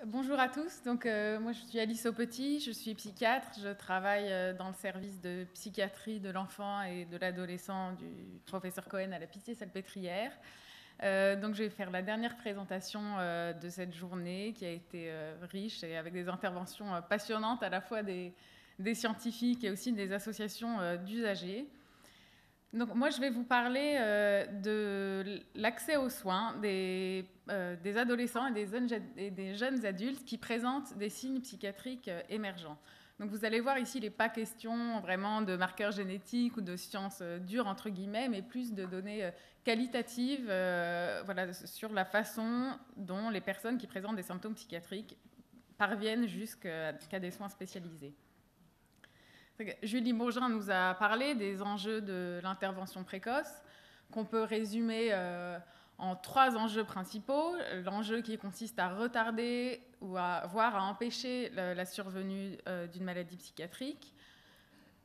Bonjour à tous, moi je suis Alice Aupetit, je suis psychiatre, je travaille dans le service de psychiatrie de l'enfant et de l'adolescent du professeur Cohen à la Pitié-Salpêtrière. Donc je vais faire la dernière présentation de cette journée qui a été riche et avec des interventions passionnantes à la fois des scientifiques et aussi des associations d'usagers. Donc moi, je vais vous parler de l'accès aux soins des adolescents et des jeunes adultes qui présentent des signes psychiatriques émergents. Donc vous allez voir ici, il n'est pas question vraiment de marqueurs génétiques ou de sciences dures, entre guillemets, mais plus de données qualitatives voilà, sur la façon dont les personnes qui présentent des symptômes psychiatriques parviennent jusqu'à des soins spécialisés. Julie Bourgin nous a parlé des enjeux de l'intervention précoce, qu'on peut résumer en 3 enjeux principaux. L'enjeu qui consiste à retarder ou voire à empêcher la survenue d'une maladie psychiatrique.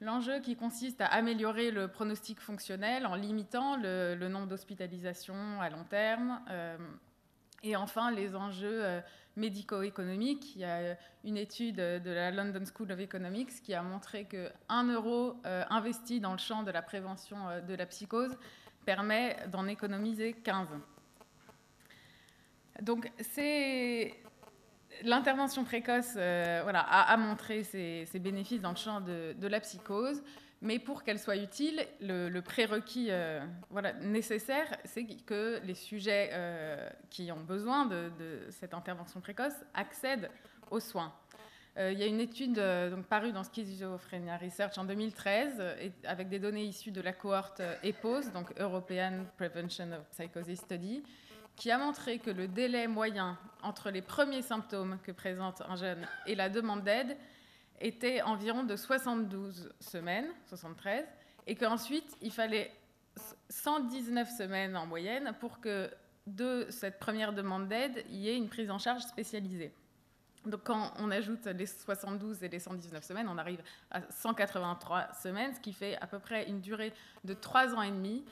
L'enjeu qui consiste à améliorer le pronostic fonctionnel en limitant le nombre d'hospitalisations à long terme. Et enfin, les enjeux médico-économiques. Il y a une étude de la London School of Economics qui a montré que 1 euro investi dans le champ de la prévention de la psychose permet d'en économiser 15. Donc, l'intervention précoce a montré ses bénéfices dans le champ de la psychose. Mais pour qu'elle soit utile, le prérequis nécessaire, c'est que les sujets qui ont besoin de cette intervention précoce accèdent aux soins. Il y a une étude parue dans Schizophrenia Research en 2013 avec des données issues de la cohorte EPOS, donc European Prevention of Psychosis Study, qui a montré que le délai moyen entre les premiers symptômes que présente un jeune et la demande d'aide était environ de 72 semaines, 73, et qu'ensuite, il fallait 119 semaines en moyenne pour que de cette première demande d'aide, il y ait une prise en charge spécialisée. Donc quand on ajoute les 72 et les 119 semaines, on arrive à 183 semaines, ce qui fait à peu près une durée de 3 ans et demi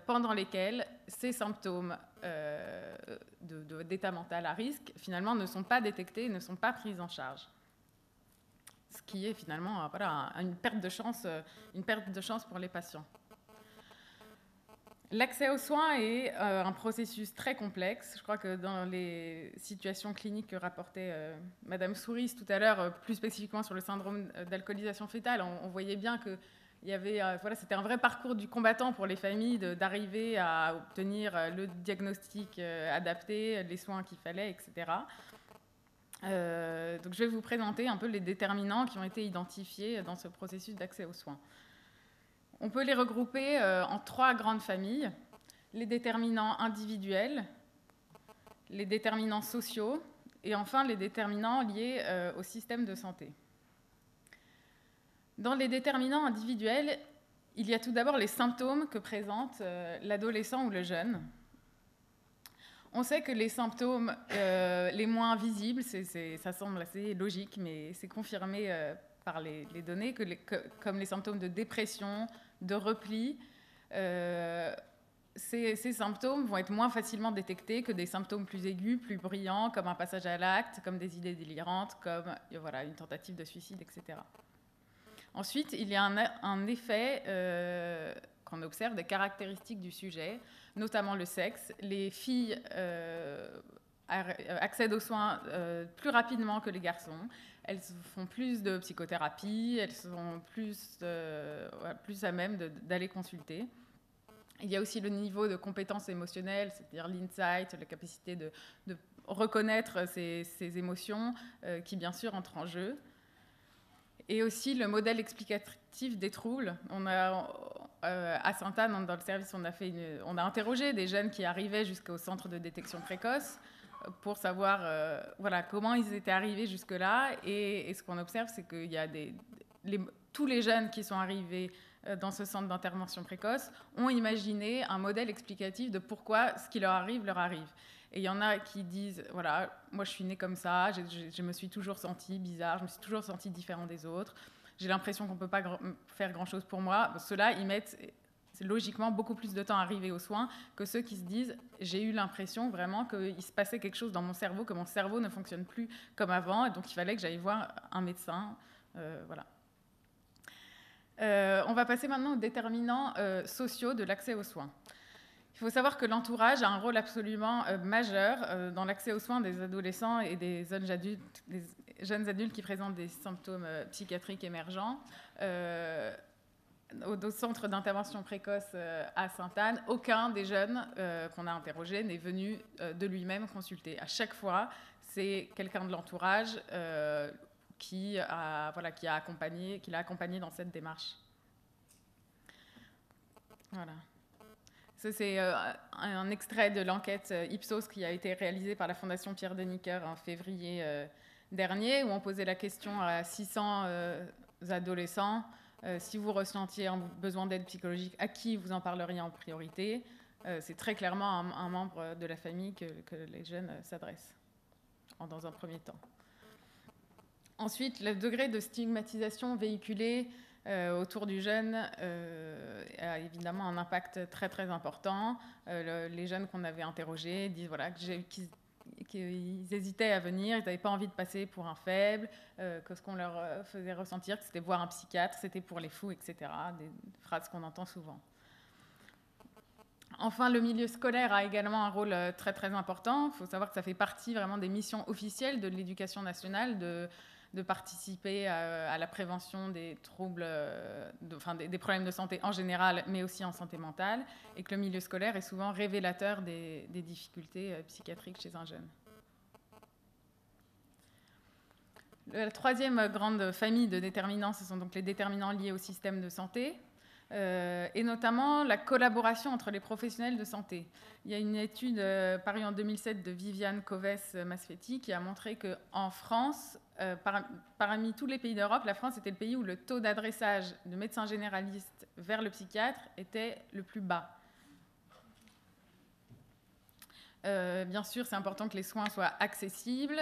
pendant lesquels ces symptômes d'état mental à risque, finalement, ne sont pas détectés, ne sont pas pris en charge. Ce qui est finalement une perte de chance pour les patients. L'accès aux soins est un processus très complexe. Je crois que dans les situations cliniques que rapportait Madame Souris tout à l'heure, plus spécifiquement sur le syndrome d'alcoolisation fœtale, on voyait bien que c'était un vrai parcours du combattant pour les familles d'arriver à obtenir le diagnostic adapté, les soins qu'il fallait, etc. Donc je vais vous présenter un peu les déterminants qui ont été identifiés dans ce processus d'accès aux soins. On peut les regrouper en 3 grandes familles. Les déterminants individuels, les déterminants sociaux et enfin les déterminants liés au système de santé. Dans les déterminants individuels, il y a tout d'abord les symptômes que présente l'adolescent ou le jeune. On sait que les symptômes les moins visibles, ça semble assez logique, mais c'est confirmé par les données, comme les symptômes de dépression, de repli, ces symptômes vont être moins facilement détectés que des symptômes plus aigus, plus brillants, comme un passage à l'acte, comme des idées délirantes, comme une tentative de suicide, etc. Ensuite, il y a un effet qu'on observe des caractéristiques du sujet, notamment le sexe. Les filles accèdent aux soins plus rapidement que les garçons. Elles font plus de psychothérapie, elles sont plus à même d'aller consulter. Il y a aussi le niveau de compétence émotionnelle, c'est-à-dire l'insight, la capacité de reconnaître ces émotions qui, bien sûr, entrent en jeu. Et aussi le modèle explicatif des troubles. À Sainte-Anne, dans le service, on a interrogé des jeunes qui arrivaient jusqu'au centre de détection précoce pour savoir comment ils étaient arrivés jusque-là. Et ce qu'on observe, c'est qu'il y a tous les jeunes qui sont arrivés dans ce centre d'intervention précoce ont imaginé un modèle explicatif de pourquoi ce qui leur arrive. Et il y en a qui disent, moi je suis née comme ça, je me suis toujours sentie bizarre, je me suis toujours sentie différent des autres, j'ai l'impression qu'on ne peut pas faire grand-chose pour moi. Ceux-là, ils mettent logiquement beaucoup plus de temps à arriver aux soins que ceux qui se disent « j'ai eu l'impression vraiment qu'il se passait quelque chose dans mon cerveau, que mon cerveau ne fonctionne plus comme avant, et donc il fallait que j'aille voir un médecin. » Voilà. On va passer maintenant aux déterminants sociaux de l'accès aux soins. Il faut savoir que l'entourage a un rôle absolument majeur dans l'accès aux soins des adolescents et des jeunes adultes qui présentent des symptômes psychiatriques émergents. Au centre d'intervention précoce à Sainte-Anne, aucun des jeunes qu'on a interrogés n'est venu de lui-même consulter. À chaque fois, c'est quelqu'un de l'entourage qui l'a accompagné dans cette démarche. Voilà. Ça, c'est un extrait de l'enquête Ipsos qui a été réalisée par la Fondation Pierre Deniker en février dernier, où on posait la question à 600 adolescents si vous ressentiez un besoin d'aide psychologique, à qui vous en parleriez en priorité. C'est très clairement un membre de la famille que les jeunes s'adressent dans un premier temps. Ensuite, le degré de stigmatisation véhiculé autour du jeune a évidemment un impact très très important. Les jeunes qu'on avait interrogés disent voilà, qu'ils hésitaient à venir, ils n'avaient pas envie de passer pour un faible, que ce qu'on leur faisait ressentir, que c'était voir un psychiatre, c'était pour les fous, etc. Des phrases qu'on entend souvent. Enfin, le milieu scolaire a également un rôle très très important. Il faut savoir que ça fait partie vraiment des missions officielles de l'éducation nationale de participer à la prévention des troubles, des problèmes de santé en général, mais aussi en santé mentale, et que le milieu scolaire est souvent révélateur des difficultés psychiatriques chez un jeune. La troisième grande famille de déterminants, ce sont donc les déterminants liés au système de santé, et notamment la collaboration entre les professionnels de santé. Il y a une étude parue en 2007 de Viviane Coves-Masfetti qui a montré qu'en France, parmi tous les pays d'Europe, la France était le pays où le taux d'adressage de médecins généralistes vers le psychiatre était le plus bas. Bien sûr, c'est important que les soins soient accessibles,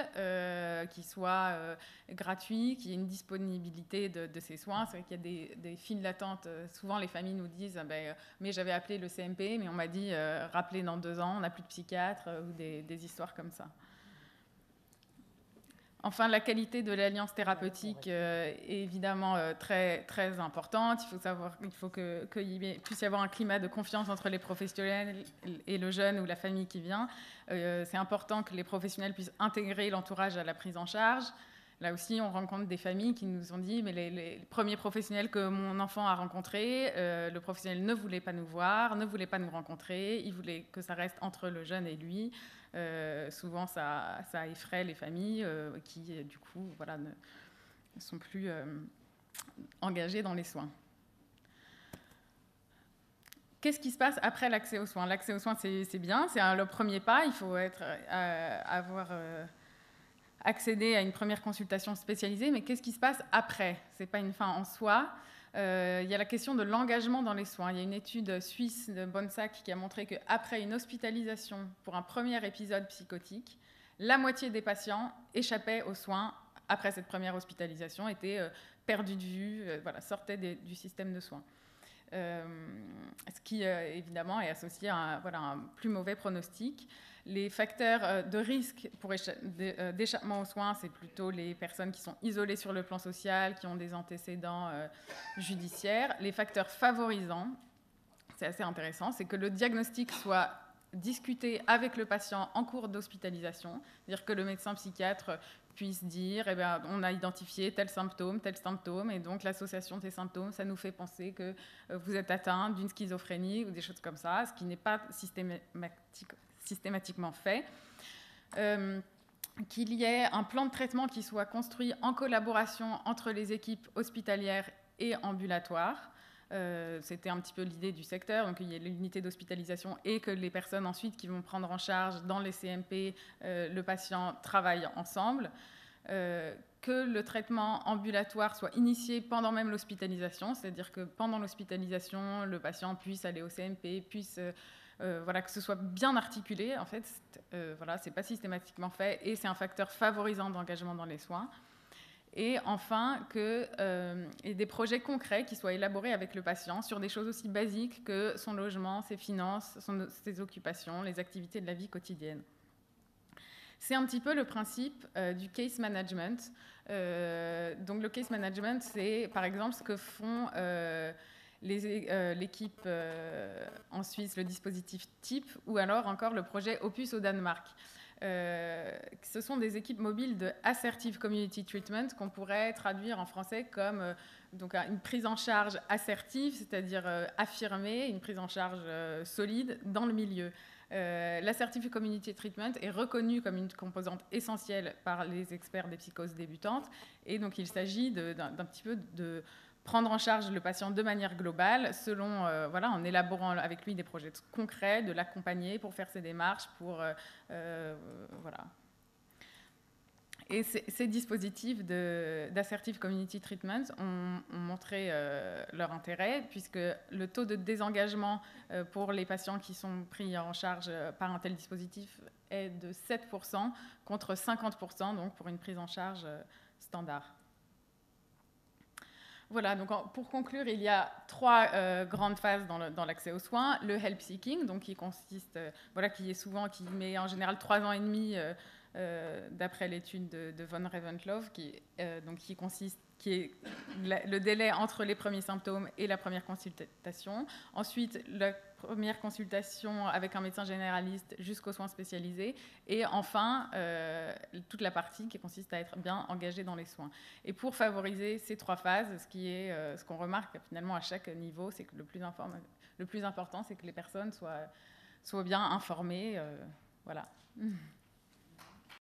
qu'ils soient gratuits, qu'il y ait une disponibilité de ces soins. C'est vrai qu'il y a des files d'attente. Souvent, les familles nous disent mais j'avais appelé le CMP, mais on m'a dit rappelez dans 2 ans, on n'a plus de psychiatre, ou des histoires comme ça. Enfin, la qualité de l'alliance thérapeutique est évidemment très, très importante. Il faut qu'il puisse y avoir un climat de confiance entre les professionnels et le jeune ou la famille qui vient. C'est important que les professionnels puissent intégrer l'entourage à la prise en charge. Là aussi, on rencontre des familles qui nous ont dit mais les premiers professionnels que mon enfant a rencontrés, le professionnel ne voulait pas nous voir, ne voulait pas nous rencontrer, il voulait que ça reste entre le jeune et lui. Souvent, ça effraie les familles qui, du coup, voilà, ne sont plus engagées dans les soins. Qu'est-ce qui se passe après l'accès aux soins? L'accès aux soins, c'est bien, c'est le premier pas. Il faut avoir accédé à une première consultation spécialisée, mais qu'est-ce qui se passe après? Ce n'est pas une fin en soi. Il y a la question de l'engagement dans les soins. Il y a une étude suisse de Bonsack qui a montré qu'après une hospitalisation pour un premier épisode psychotique, la moitié des patients échappaient aux soins après cette première hospitalisation, étaient perdus de vue, sortaient du système de soins. Ce qui, évidemment, est associé à un plus mauvais pronostic. Les facteurs de risque pour d'échappement aux soins, c'est plutôt les personnes qui sont isolées sur le plan social, qui ont des antécédents judiciaires. Les facteurs favorisants, c'est assez intéressant, c'est que le diagnostic soit discuté avec le patient en cours d'hospitalisation, c'est-à-dire que le médecin psychiatre puisse dire on a identifié tel symptôme, et donc l'association des symptômes, ça nous fait penser que vous êtes atteint d'une schizophrénie ou des choses comme ça, ce qui n'est pas systématiquement fait. Qu'il y ait un plan de traitement qui soit construit en collaboration entre les équipes hospitalières et ambulatoires. C'était un petit peu l'idée du secteur, donc il y a l'unité d'hospitalisation et que les personnes ensuite qui vont prendre en charge dans les CMP le patient travaillent ensemble. Que le traitement ambulatoire soit initié pendant même l'hospitalisation, c'est-à-dire que pendant l'hospitalisation, le patient puisse aller au CMP, puisse que ce soit bien articulé. En fait, c'est pas systématiquement fait et c'est un facteur favorisant d'engagement dans les soins. Et enfin, et des projets concrets qui soient élaborés avec le patient sur des choses aussi basiques que son logement, ses finances, ses occupations, les activités de la vie quotidienne. C'est un petit peu le principe du case management. Donc le case management, c'est par exemple ce que font l'équipe en Suisse, le dispositif TIP, ou alors encore le projet Opus au Danemark. Ce sont des équipes mobiles de Assertive Community Treatment qu'on pourrait traduire en français comme donc une prise en charge assertive, c'est-à-dire affirmée, une prise en charge solide dans le milieu. L'Assertive Community Treatment est reconnue comme une composante essentielle par les experts des psychoses débutantes, et donc il s'agit d'un petit peu de prendre en charge le patient de manière globale, en élaborant avec lui des projets concrets, de l'accompagner pour faire ses démarches, voilà. Et ces dispositifs d'assertive community treatment ont montré leur intérêt, puisque le taux de désengagement pour les patients qui sont pris en charge par un tel dispositif est de 7% contre 50% donc pour une prise en charge standard. Voilà, donc pour conclure, il y a 3 grandes phases dans l'accès aux soins. Le help seeking, donc qui consiste, qui met en général 3 ans et demi d'après l'étude de von Reventlow, qui est le délai entre les premiers symptômes et la première consultation. Ensuite, la première consultation avec un médecin généraliste jusqu'aux soins spécialisés. Et enfin, toute la partie qui consiste à être bien engagé dans les soins. Et pour favoriser ces 3 phases, ce qu'on remarque finalement à chaque niveau, c'est que le plus important, c'est que les personnes soient bien informées. Voilà.